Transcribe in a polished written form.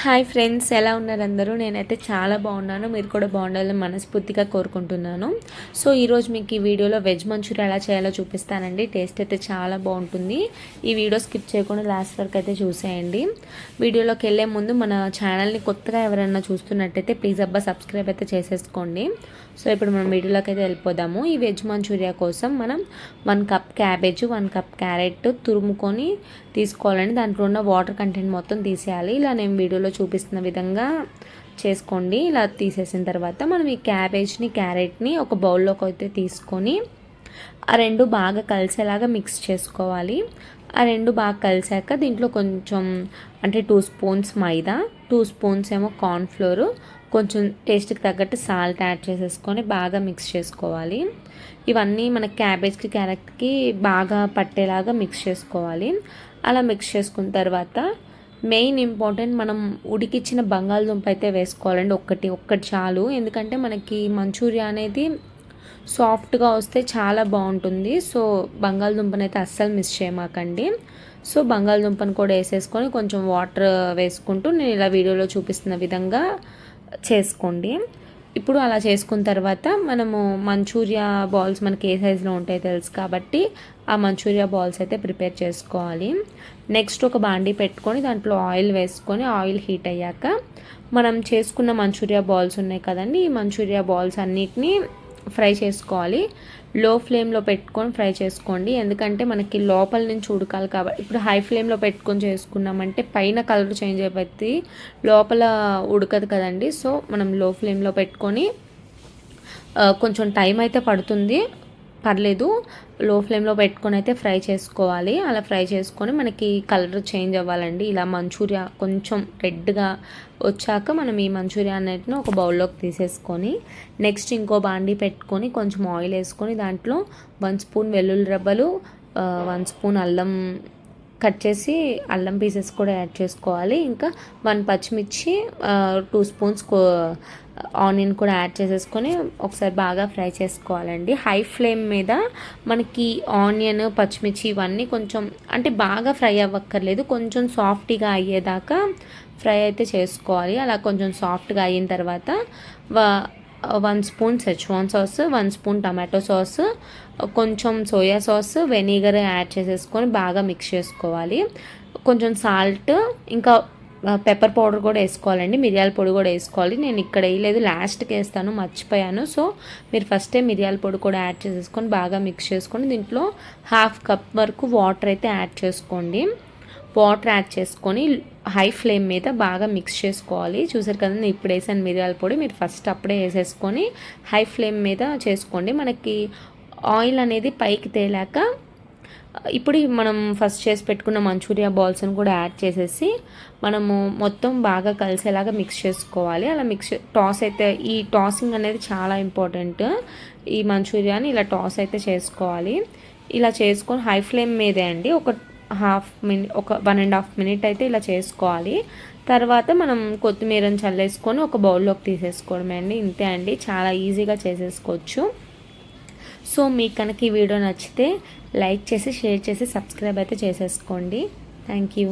Hi friends, ఎలా ఉన్నారు అందరూ? నేనైతే చాలా బాగున్నాను. మీరు కూడా బాగుండాలని మనస్ఫూర్తిగా కోరుకుంటున్నాను. సో ఈరోజు మీకు ఈ వీడియోలో వెజ్ మంచూరియా ఎలా చేయాలో చూపిస్తానండి. టేస్ట్ అయితే చాలా బాగుంటుంది. ఈ వీడియో స్కిప్ చేయకుండా లాస్ట్ వరకు అయితే చూసేయండి. వీడియోలోకి వెళ్ళే ముందు మన ఛానల్ని కొత్తగా ఎవరైనా చూస్తున్నట్టయితే ప్లీజ్ సబ్స్క్రైబ్ అయితే చేసేసుకోండి. సో ఇప్పుడు మనం వీడియోలోకి అయితే వెళ్ళిపోదాము. ఈ వెజ్ మంచూరియా కోసం మనం 1 కప్ క్యాబేజ్, 1 కప్ క్యారెట్ తురుముకొని తీసుకోవాలండి. దాంట్లో ఉన్న వాటర్ కంటెంట్ మొత్తం తీసేయాలి. ఇలా నేను వీడియోలో చూపిస్తున్న విధంగా చేసుకోండి. ఇలా తీసేసిన తర్వాత మనం ఈ క్యాబేజ్ని, క్యారెట్ని ఒక బౌల్లోకి అయితే తీసుకొని ఆ రెండు బాగా కలిసేలాగా మిక్స్ చేసుకోవాలి. ఆ రెండు బాగా కలిసాక దీంట్లో కొంచెం అంటే 2 స్పూన్స్ మైదా, 2 స్పూన్స్ ఏమో కార్న్ఫ్లోర్, కొంచెం టేస్ట్కి తగ్గట్టు సాల్ట్ యాడ్ చేసేసుకొని బాగా మిక్స్ చేసుకోవాలి. ఇవన్నీ మన క్యాబేజ్కి, క్యారెట్కి బాగా పట్టేలాగా మిక్స్ చేసుకోవాలి. అలా మిక్స్ చేసుకున్న తర్వాత మెయిన్ ఇంపార్టెంట్, మనం ఉడికిచ్చిన బంగాళదుంప అయితే వేసుకోవాలండి. ఒక్కటి చాలు. ఎందుకంటే మనకి మంచూరియా అనేది సాఫ్ట్గా వస్తే చాలా బాగుంటుంది. సో బంగాళదుంపని అయితే అస్సలు మిస్ చేయమాకండి. సో బంగాళదుంపను కూడా వేసేసుకొని కొంచెం వాటర్ వేసుకుంటూ నేను ఇలా వీడియోలో చూపిస్తున్న విధంగా చేసుకోండి. ఇప్పుడు అలా చేసుకున్న తర్వాత మనము మంచూరియా బాల్స్ మనకి ఏ సైజులో ఉంటాయో తెలుసు కాబట్టి ఆ మంచూరియా బాల్స్ అయితే ప్రిపేర్ చేసుకోవాలి. నెక్స్ట్ ఒక బాండీ పెట్టుకొని దాంట్లో ఆయిల్ వేసుకొని ఆయిల్ హీట్ అయ్యాక మనం చేసుకున్న మంచూరియా బాల్స్ ఉన్నాయి కదండి, ఈ మంచూరియా బాల్స్ అన్నిటినీ ఫ్రై చేసుకోవాలి. లో ఫ్లేమ్లో పెట్టుకొని ఫ్రై చేసుకోండి. ఎందుకంటే మనకి లోపల నుంచి ఉడకాలి కాబట్టి. ఇప్పుడు హై ఫ్లేమ్లో పెట్టుకొని చేసుకున్నామంటే పైన కలర్ చేంజ్ అయిపోతుంది, లోపల ఉడకదు కదండి. సో మనం లో ఫ్లేమ్లో పెట్టుకొని కొంచెం టైం అయితే పడుతుంది, పర్లేదు, లో ఫ్లేమ్లో పెట్టుకొని అయితే ఫ్రై చేసుకోవాలి. అలా ఫ్రై చేసుకొని మనకి కలర్ చేంజ్ అవ్వాలండి. ఇలా మంచూరియా కొంచెం రెడ్గా వచ్చాక మనం ఈ మంచూరియా అన్నిటిని ఒక బౌల్లోకి తీసేసుకొని నెక్స్ట్ ఇంకో బాండీ పెట్టుకొని కొంచెం ఆయిల్ వేసుకొని దాంట్లో 1 స్పూన్ వెల్లుల్లి రెబ్బలు, 1 స్పూన్ అల్లం కట్ చేసి అల్లం పీసెస్ కూడా యాడ్ చేసుకోవాలి. ఇంకా 1 పచ్చిమిర్చి, 2 స్పూన్స్ ఆనియన్ కూడా యాడ్ చేసేసుకొని ఒకసారి బాగా ఫ్రై చేసుకోవాలండి. హై ఫ్లేమ్ మీద మనకి ఆనియన్, పచ్చిమిర్చి ఇవన్నీ కొంచెం అంటే బాగా ఫ్రై అవ్వక్కర్లేదు, కొంచెం సాఫ్ట్గా అయ్యేదాకా ఫ్రై అయితే చేసుకోవాలి. అలా కొంచెం సాఫ్ట్గా అయిన తర్వాత 1 spoon Schezwan sauce, 1 spoon tomato sauce, కొంచెం సోయా సాస్, వెనిగర్ యాడ్ చేసేసుకొని బాగా మిక్స్ చేసుకోవాలి. కొంచెం సాల్ట్, ఇంకా పెప్పర్ పౌడర్ కూడా వేసుకోవాలండి. మిరియాల పొడి కూడా వేసుకోవాలి. నేను ఇక్కడ వేయలేదు, లాస్ట్కి వేస్తాను, మర్చిపోయాను. సో మీరు ఫస్టే మిరియాల పొడి కూడా యాడ్ చేసేసుకొని బాగా మిక్స్ చేసుకొని దీంట్లో 1/2 కప్ వరకు వాటర్ అయితే యాడ్ చేసుకోండి. వాటర్ యాడ్ చేసుకొని హై ఫ్లేమ్ మీద బాగా మిక్స్ చేసుకోవాలి. చూసారు కదా, నేను ఇప్పుడు వేసాను మిరియాల పొడి, మీరు ఫస్ట్ అప్పుడే వేసేసుకొని హై ఫ్లేమ్ మీద చేసుకోండి. మనకి ఆయిల్ అనేది పైకి తేలాక ఇప్పుడు మనం ఫస్ట్ చేసి పెట్టుకున్న మంచూరియా బాల్స్ని కూడా యాడ్ చేసేసి మనము మొత్తం బాగా కలిసేలాగా మిక్స్ చేసుకోవాలి. అలా ఈ టాసింగ్ అనేది చాలా ఇంపార్టెంట్. ఈ మంచూరియాని ఇలా టాస్ అయితే చేసుకోవాలి. ఇలా చేసుకొని హై ఫ్లేమ్ మీదే అండి ఒక 1.5 మినిట్ అయితే ఇలా చేసుకోవాలి. తర్వాత మనం కొత్తిమీరని చల్లేసుకొని ఒక బౌల్లోకి తీసేసుకోవడమే అండి. ఇంతే అండి, చాలా ఈజీగా చేసేసుకోవచ్చు. సో మీకు కనుక ఈ వీడియో నచ్చితే లైక్ చేసి, షేర్ చేసి, సబ్స్క్రైబ్ అయితే చేసేసుకోండి. Thank you.